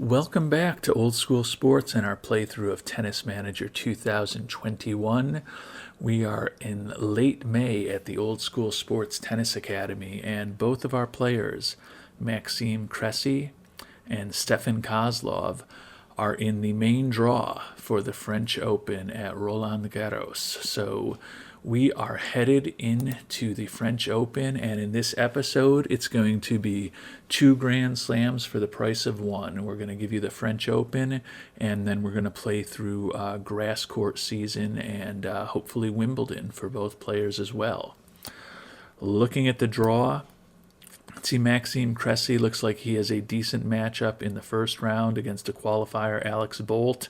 Welcome back to Old School Sports and our playthrough of Tennis Manager 2021. We are in late May at the Old School Sports Tennis Academy, and both of our players, Maxime Cressy and Stefan Kozlov, are in the main draw for the French Open at Roland Garros. So we are headed into the French Open, and in this episode, it's going to be 2 Grand Slams for the price of 1. We're going to give you the French Open, and then we're going to play through grass court season and hopefully Wimbledon for both players as well. Looking at the draw, see Maxime Cressy looks like he has a decent matchup in the first round against a qualifier, Alex Bolt.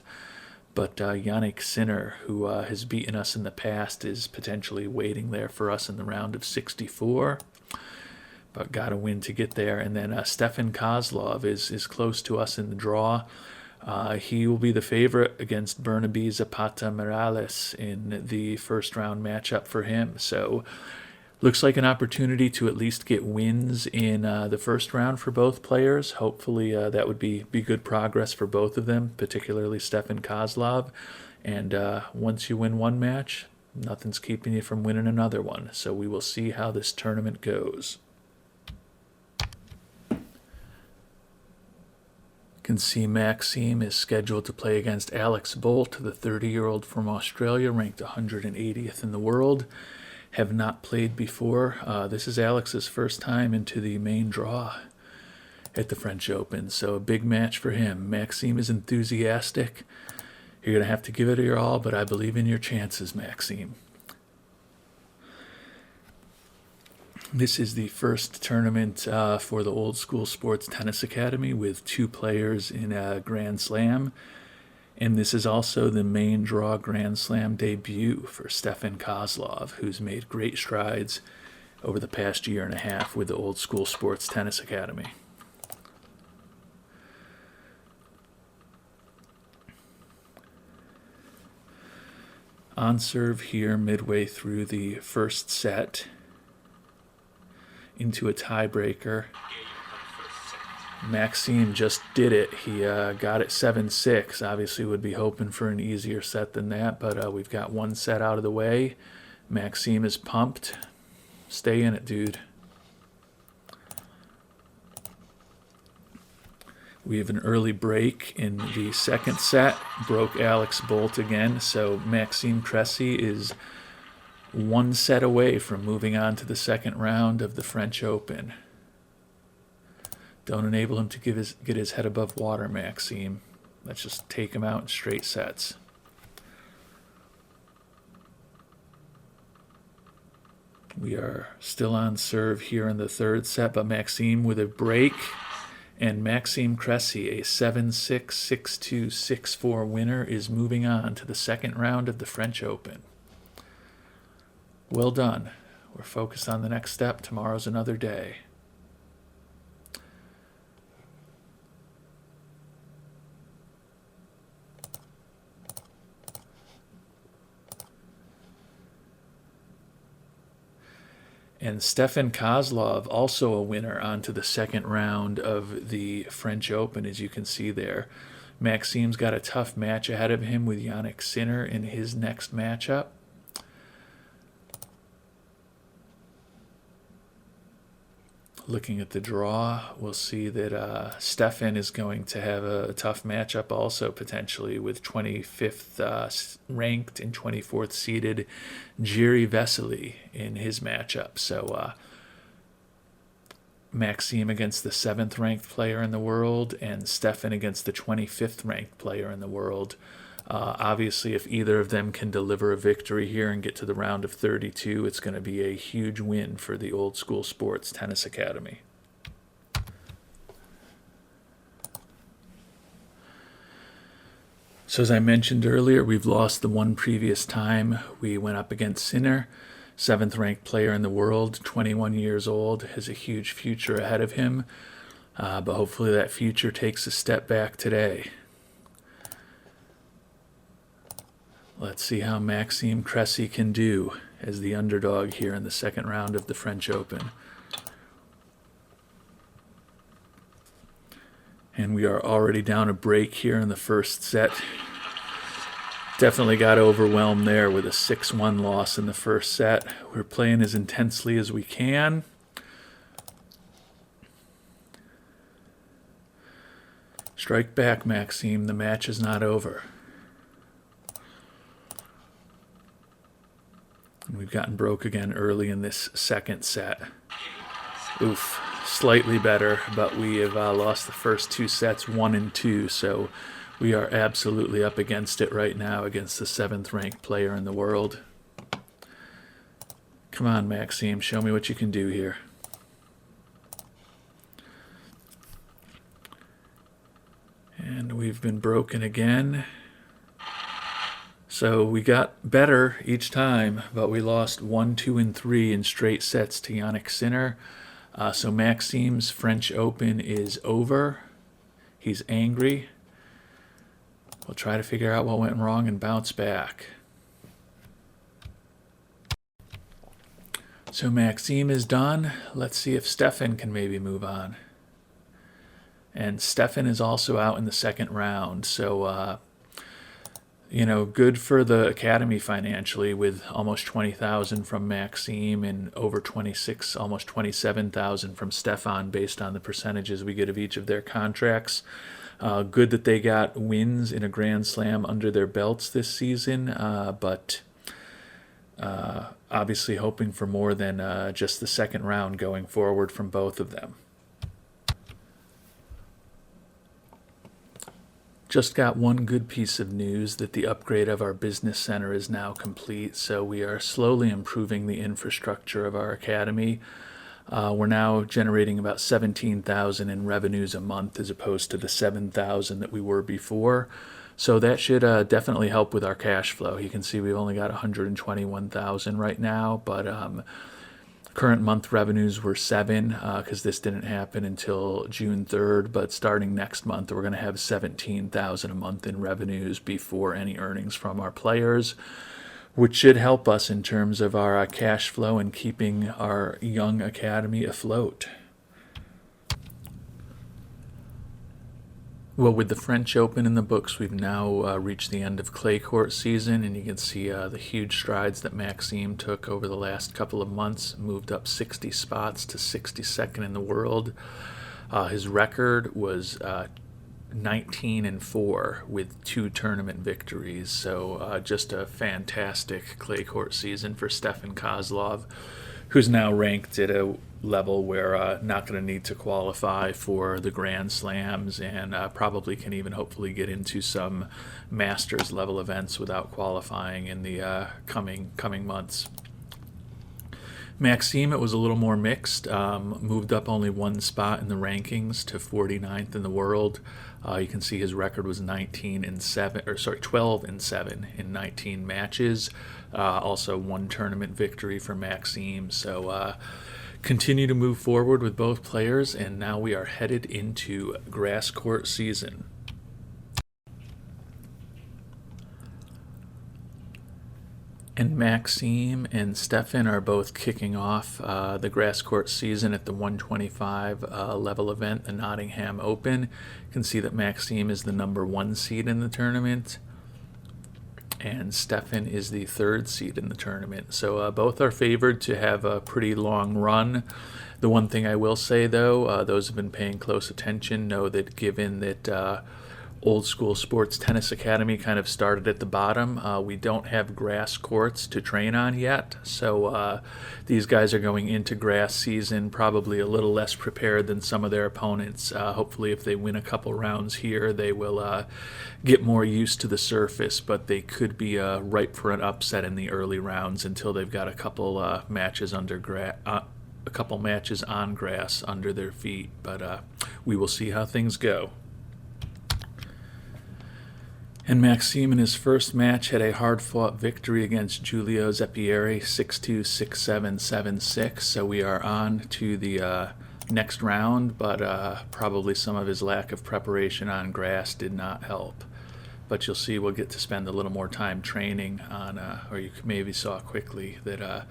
But Yannick Sinner, who has beaten us in the past, is potentially waiting there for us in the round of 64. But got to win to get there. And then Stefan Kozlov is close to us in the draw. He will be the favorite against Bernabe Zapata Morales in the first round matchup for him. So looks like an opportunity to at least get wins in the first round for both players. Hopefully that would be good progress for both of them, particularly Stefan Kozlov. And once you win one match, nothing's keeping you from winning another one. So we will see how this tournament goes. You can see Maxime is scheduled to play against Alex Bolt, the 30-year-old from Australia, ranked 180th in the world. Have not played before. This is Alex's first time into the main draw at the French Open, so a big match for him. Maxime is enthusiastic. You're going to have to give it your all, but I believe in your chances, Maxime. This is the first tournament for the Old School Sports Tennis Academy with 2 players in a Grand Slam. And this is also the main draw Grand Slam debut for Stefan Kozlov, who's made great strides over the past year and a half with the Old School Sports Tennis Academy. On serve here midway through the first set into a tiebreaker. Maxime just did it. He got it 7-6. Obviously would be hoping for an easier set than that, but we've got one set out of the way. Maxime is pumped. Stay in it, dude. We have an early break in the second set. Broke Alex Bolt again, so Maxime Cressy is 1 set away from moving on to the second round of the French Open. Don't enable him to get his head above water, Maxime. Let's just take him out in straight sets. We are still on serve here in the third set, but Maxime with a break. And Maxime Cressy, a 7-6, 6-2, 6-4 winner, is moving on to the second round of the French Open. Well done. We're focused on the next step. Tomorrow's another day. And Stefan Kozlov, also a winner, onto the second round of the French Open, as you can see there. Maxime's got a tough match ahead of him with Yannick Sinner in his next matchup. Looking at the draw, we'll see that Stefan is going to have a tough matchup also, potentially, with 25th ranked and 24th seeded Jiří Veselý in his matchup. So Maxime against the 7th ranked player in the world, and Stefan against the 25th ranked player in the world. Obviously, if either of them can deliver a victory here and get to the round of 32, it's going to be a huge win for the Old School Sports Tennis Academy. So as I mentioned earlier, we've lost the one previous time we went up against Sinner, 7th ranked player in the world, 21 years old, has a huge future ahead of him, but hopefully that future takes a step back today. Let's see how Maxime Cressy can do as the underdog here in the second round of the French Open. And we are already down a break here in the first set. Definitely got overwhelmed there with a 6-1 loss in the first set. We're playing as intensely as we can. Strike back, Maxime. The match is not over. And we've gotten broke again early in this second set. Oof. Slightly better, but we have lost the first 2 sets, 1 and 2, so we are absolutely up against it right now against the 7th ranked player in the world. Come on, Maxime, show me what you can do here. And we've been broken again. So we got better each time, but we lost 1, 2, and 3 in straight sets to Yannick Sinner. So Maxime's French Open is over. He's angry. We'll try to figure out what went wrong and bounce back. So Maxime is done. Let's see if Stefan can maybe move on. And Stefan is also out in the second round. So, good for the academy financially with almost 20,000 from Maxime and over 26, almost 27,000 from Stefan based on the percentages we get of each of their contracts. Good that they got wins in a Grand Slam under their belts this season, but obviously hoping for more than just the second round going forward from both of them. Just got one good piece of news that the upgrade of our business center is now complete, so we are slowly improving the infrastructure of our academy. We're now generating about 17,000 in revenues a month as opposed to the 7,000 that we were before. So that should definitely help with our cash flow. You can see we've only got 121,000 right now, but current month revenues were 7 because this didn't happen until June 3rd, but starting next month we're going to have 17,000 a month in revenues before any earnings from our players, which should help us in terms of our cash flow and keeping our young academy afloat. Well, with the French Open in the books, we've now reached the end of clay court season, and you can see the huge strides that Maxime took over the last couple of months, moved up 60 spots to 62nd in the world. His record was 19-4 with 2 tournament victories, so just a fantastic clay court season for Stefan Kozlov, who's now ranked at a level where not going to need to qualify for the Grand Slams and probably can even hopefully get into some Masters level events without qualifying in the coming months. Maxime, it was a little more mixed, moved up only 1 spot in the rankings to 49th in the world. You can see his record was 12-7 in 19 matches. Also 1 tournament victory for Maxime. So continue to move forward with both players, and now we are headed into grass court season. And Maxime and Stefan are both kicking off the grass court season at the 125 level event, the Nottingham Open. You can see that Maxime is the number 1 seed in the tournament, and Stefan is the 3rd seed in the tournament. So both are favored to have a pretty long run. The one thing I will say, though, those who have been paying close attention know that given that Old School Sports Tennis Academy kind of started at the bottom, we don't have grass courts to train on yet. So these guys are going into grass season probably a little less prepared than some of their opponents. Hopefully if they win a couple rounds here, they will get more used to the surface, but they could be ripe for an upset in the early rounds until they've got a couple matches under a couple matches on grass under their feet. But we will see how things go. And Maxime in his first match had a hard-fought victory against Giulio Zeppieri, 6-2, 6-7, 7-6. So we are on to the next round, but probably some of his lack of preparation on grass did not help. But you'll see we'll get to spend a little more time training on, or you maybe saw quickly that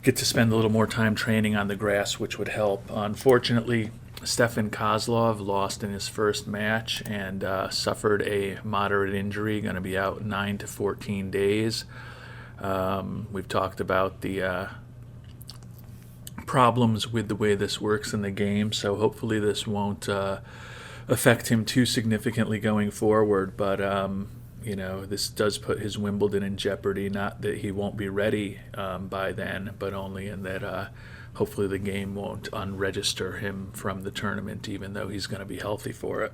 get to spend a little more time training on the grass, which would help. Unfortunately, Stefan Kozlov lost in his first match and suffered a moderate injury, going to be out 9 to 14 days. We've talked about the problems with the way this works in the game, so hopefully this won't affect him too significantly going forward. But this does put his Wimbledon in jeopardy. Not that he won't be ready by then, but only in that hopefully the game won't unregister him from the tournament, even though he's going to be healthy for it.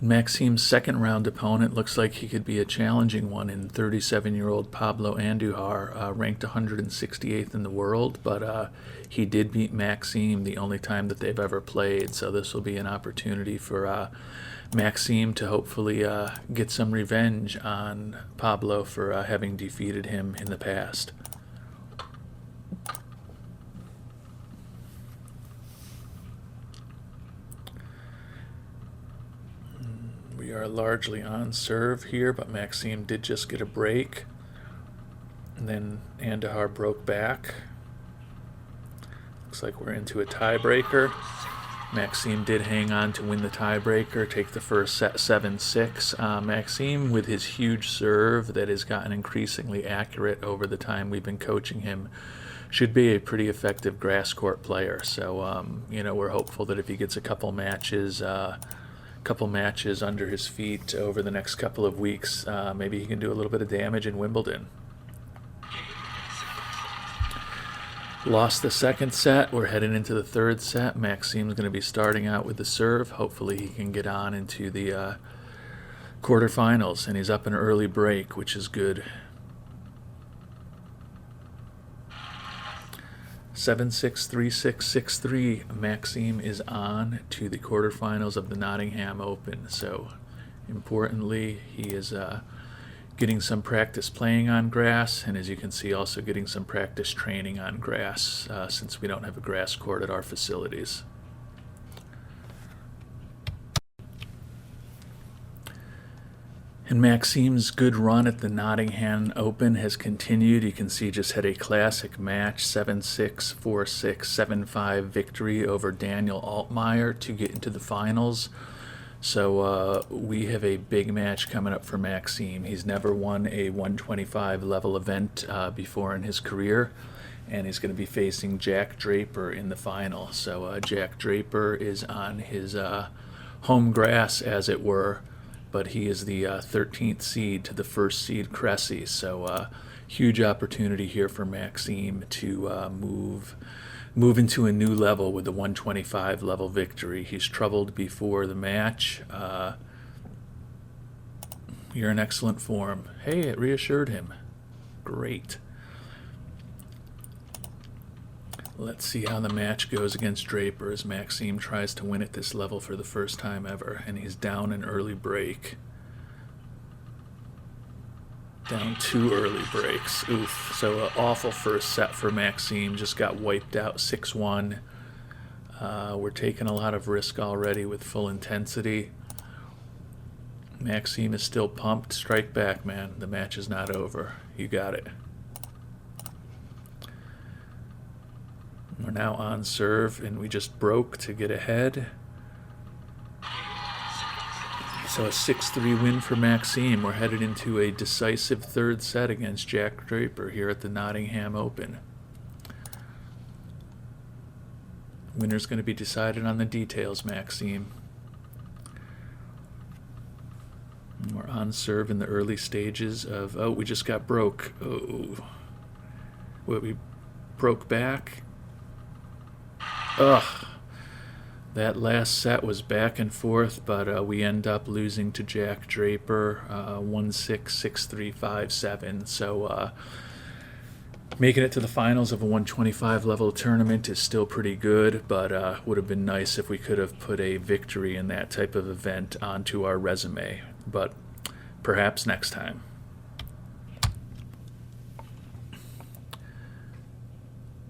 Maxime's second round opponent looks like he could be a challenging one in 37-year-old Pablo Andujar, ranked 168th in the world, but he did beat Maxime the only time that they've ever played, so this will be an opportunity for Maxime to hopefully get some revenge on Pablo for having defeated him in the past. We are largely on serve here, but Maxime did just get a break. And then Andujar broke back. Looks like we're into a tiebreaker. Maxime did hang on to win the tiebreaker, take the first set 7-6. Maxime, with his huge serve that has gotten increasingly accurate over the time we've been coaching him, should be a pretty effective grass court player. So, we're hopeful that if he gets a couple matches under his feet over the next couple of weeks, maybe he can do a little bit of damage in Wimbledon. Lost the second set. We're heading into the third set. Maxime's going to be starting out with the serve. Hopefully he can get on into the quarterfinals, and he's up an early break, which is good. 7-6, 3-6, 6-3. Maxime is on to the quarterfinals of the Nottingham Open. So, importantly, he is getting some practice playing on grass, and as you can see, also getting some practice training on grass, since we don't have a grass court at our facilities. And Maxime's good run at the Nottingham Open has continued. You can see just had a classic match, 7-6, 4-6, 7-5 victory over Daniel Altmaier to get into the finals. So we have a big match coming up for Maxime. He's never won a 125 level event before in his career, and he's going to be facing Jack Draper in the final. So Jack Draper is on his home grass, as it were, but he is the 13th seed to the first seed Cressy. So huge opportunity here for Maxime to move into a new level with the 125 level victory. He's troubled before the match. You're in excellent form. Hey, it reassured him. Great. Let's see how the match goes against Draper as Maxime tries to win at this level for the first time ever, and he's down an early break. Down 2 early breaks. Oof. So an awful first set for Maxime. Just got wiped out 6-1. We're taking a lot of risk already with full intensity. Maxime is still pumped. Strike back, man. The match is not over. You got it. We're now on serve, and we just broke to get ahead. So a 6-3 win for Maxime. We're headed into a decisive third set against Jack Draper here at the Nottingham Open. Winner's going to be decided on the details, Maxime. And we're on serve in the early stages of... Oh, we just got broke. Oh. What, we broke back? Ugh. That last set was back and forth, but we end up losing to Jack Draper 1-6, 6-3, 5-7. So making it to the finals of a 125 level tournament is still pretty good, but would have been nice if we could have put a victory in that type of event onto our resume. But perhaps next time.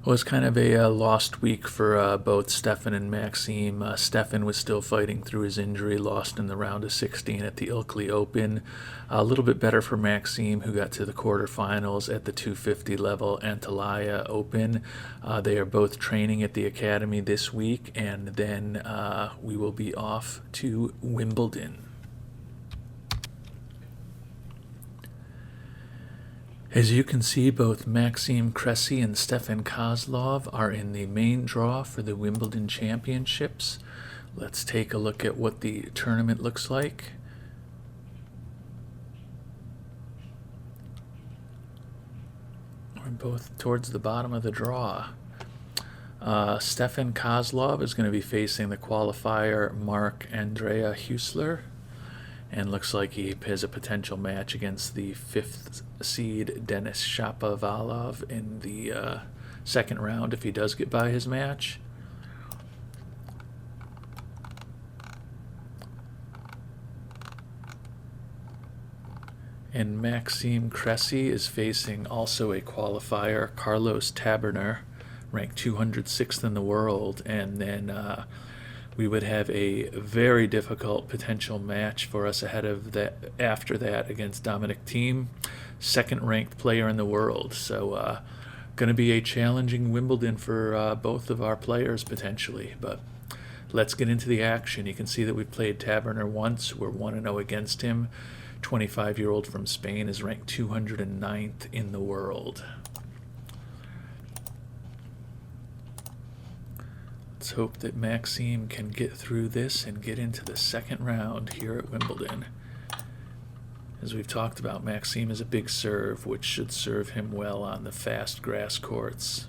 Was kind of a lost week for both Stefan and Maxime. Stefan was still fighting through his injury, lost in the round of 16 at the Ilkley Open. A little bit better for Maxime, who got to the quarterfinals at the 250 level Antalya Open. They are both training at the academy this week, and then we will be off to Wimbledon. As you can see, both Maxime Cressy and Stefan Kozlov are in the main draw for the Wimbledon Championships. Let's take a look at what the tournament looks like. We're both towards the bottom of the draw. Stefan Kozlov is going to be facing the qualifier Marc-Andrea Huesler. And looks like he has a potential match against the 5th seed Denis Shapovalov in the second round if he does get by his match. And Maxime Cressy is facing also a qualifier, Carlos Taberner, ranked 206th in the world, and then we would have a very difficult potential match for us ahead of that, after that, against Dominic Thiem, second-ranked player in the world. So going to be a challenging Wimbledon for both of our players potentially. But let's get into the action. You can see that we've played Taberner once. We're 1-0 against him. 25-year-old from Spain is ranked 209th in the world. Let's hope that Maxime can get through this and get into the second round here at Wimbledon. As we've talked about, Maxime is a big serve, which should serve him well on the fast grass courts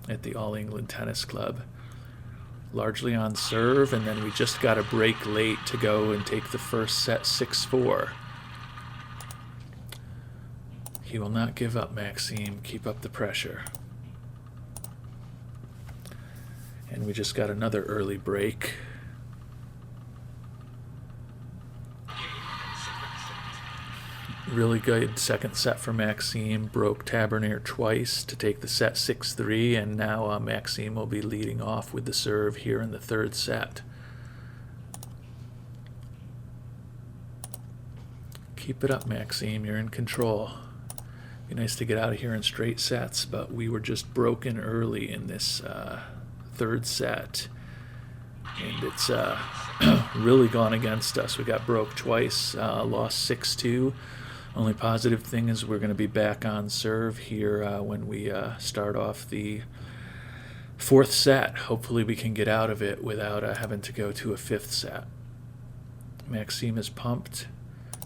at the All England Tennis Club. Largely on serve, and then we just got a break late to go and take the first set 6-4. He will not give up, Maxime. Keep up the pressure. And we just got another early break. Really good second set for Maxime. Broke Taberner twice to take the set 6-3, and now Maxime will be leading off with the serve here in the third set. Keep it up, Maxime. You're in control. Be nice to get out of here in straight sets, but we were just broken early in this third set, and it's really gone against us. We got broke twice, lost 6-2. Only positive thing is we're going to be back on serve here when we start off the fourth set. Hopefully we can get out of it without having to go to a fifth set. Maxime is pumped.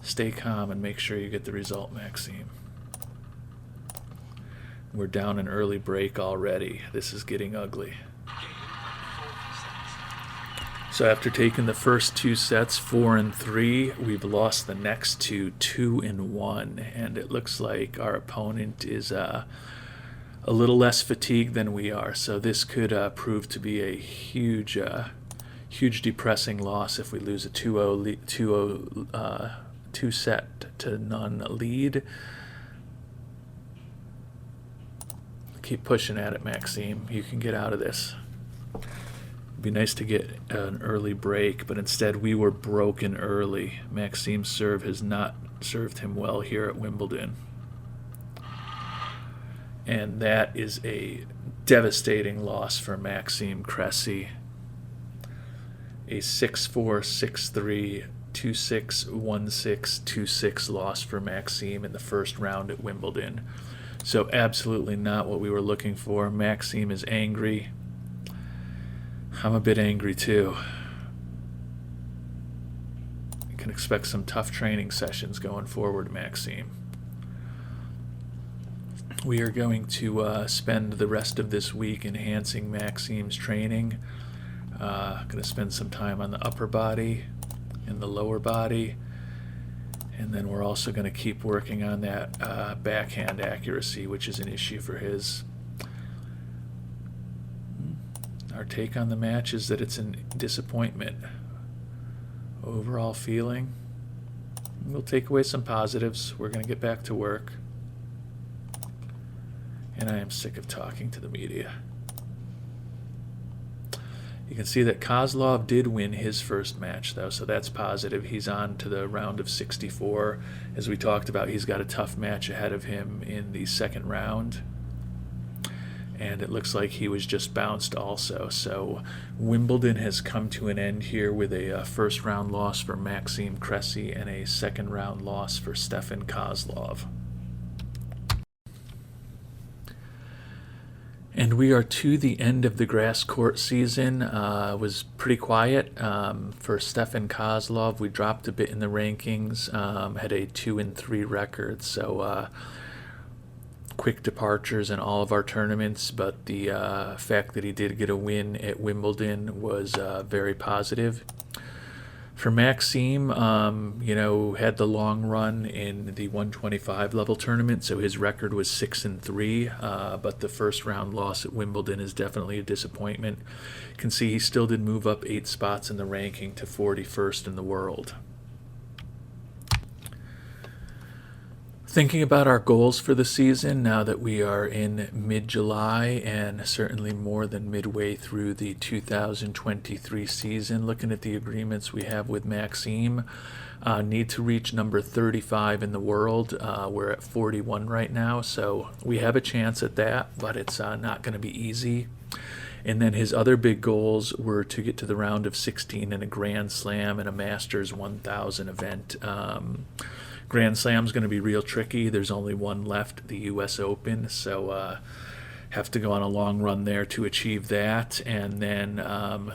Stay calm and make sure you get the result, Maxime. We're down an early break already. This is getting ugly. So after taking the first two sets 4-3, we've lost the next two 2-1, and it looks like our opponent is a little less fatigued than we are. So this could prove to be a huge depressing loss if we lose a 2 set to none lead. Keep pushing at it, Maxime. You can get out of this. It'd be nice to get an early break, but instead we were broken early. Maxime's serve has not served him well here at Wimbledon. And that is a devastating loss for Maxime Cressy. A 6-4, 6-3, 2-6, 1-6, 2-6 loss for Maxime in the first round at Wimbledon. So absolutely not what we were looking for. Maxime is angry. I'm a bit angry too. You can expect some tough training sessions going forward, Maxime. We are going to spend the rest of this week enhancing Maxime's training. Going to spend some time on the upper body and the lower body. And then we're also going to keep working on that backhand accuracy, which is an issue for his. Our take on the match is that it's a disappointment. Overall feeling, we'll take away some positives. We're going to get back to work. And I am sick of talking to the media. You can see that Kozlov did win his first match, though, so that's positive. He's on to the round of 64. As we talked about, he's got a tough match ahead of him in the second round. And it looks like he was just bounced also. So Wimbledon has come to an end here with a first-round loss for Maxime and a second-round loss for Stefan Kozlov. And we are to the end of the grass court season. It was pretty quiet for Stefan Kozlov. We dropped a bit in the rankings, had a 2-3 record, so quick departures in all of our tournaments, but the fact that he did get a win at Wimbledon was very positive. For Maxime, had the long run in the 125 level tournament, so his record was 6-3, but the first round loss at Wimbledon is definitely a disappointment. You can see he still did move up 8 spots in the ranking to 41st in the world. Thinking about our goals for the season, now that we are in mid-July and certainly more than midway through the 2023 season, looking at the agreements we have with Maxime, need to reach number 35 in the world. We're at 41 right now, so we have a chance at that, but it's not going to be easy. And then his other big goals were to get to the round of 16 in a Grand Slam and a Masters 1000 event. Grand Slam's going to be real tricky. There's only one left, the U.S. Open, so have to go on a long run there to achieve that. And then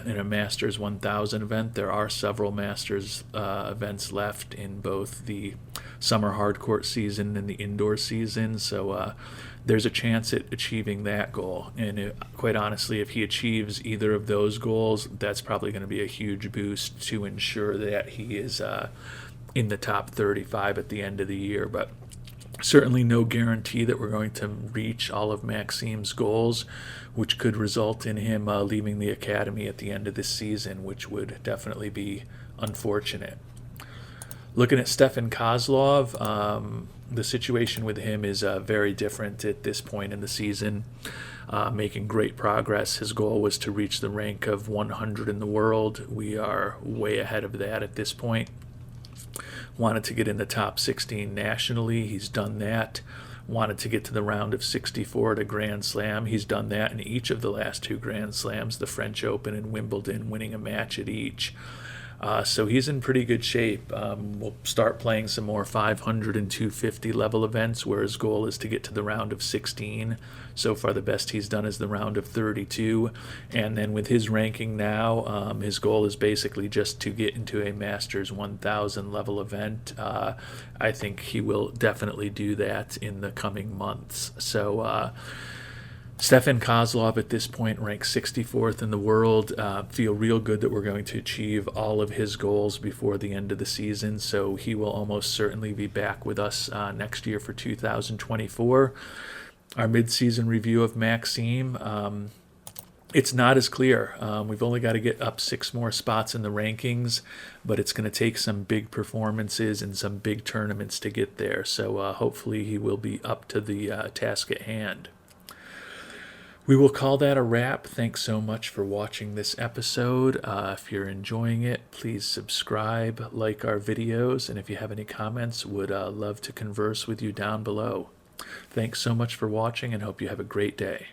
in a Masters 1000 event, there are several Masters events left in both the summer hardcourt season and the indoor season, so there's a chance at achieving that goal. And quite honestly, if he achieves either of those goals, that's probably going to be a huge boost to ensure that he is in the top 35 at the end of the year. But certainly no guarantee that we're going to reach all of Maxime's goals, which could result in him leaving the academy at the end of this season, which would definitely be unfortunate. Looking at Stefan Kozlov, the situation with him is very different at this point in the season. Making great progress. His goal was to reach the rank of 100 in the world. We are way ahead of that at this point. Wanted to get in the top 16 nationally. He's done that. Wanted to get to the round of 64 at a Grand Slam. He's done that in each of the last 2 Grand Slams, the French Open and Wimbledon, winning a match at each. So he's in pretty good shape. We'll start playing some more 500 and 250 level events, where his goal is to get to the round of 16. So far, the best he's done is the round of 32. And then with his ranking now, his goal is basically just to get into a Masters 1000 level event. I think he will definitely do that in the coming months. So Stefan Kozlov at this point ranks 64th in the world. Feel real good that we're going to achieve all of his goals before the end of the season, so he will almost certainly be back with us next year for 2024. Our mid-season review of Maxime, it's not as clear. We've only got to get up 6 more spots in the rankings, but it's going to take some big performances and some big tournaments to get there, so hopefully he will be up to the task at hand. We will call that a wrap. Thanks so much for watching this episode. If you're enjoying it, please subscribe, like our videos, and if you have any comments, would love to converse with you down below. Thanks so much for watching, and hope you have a great day.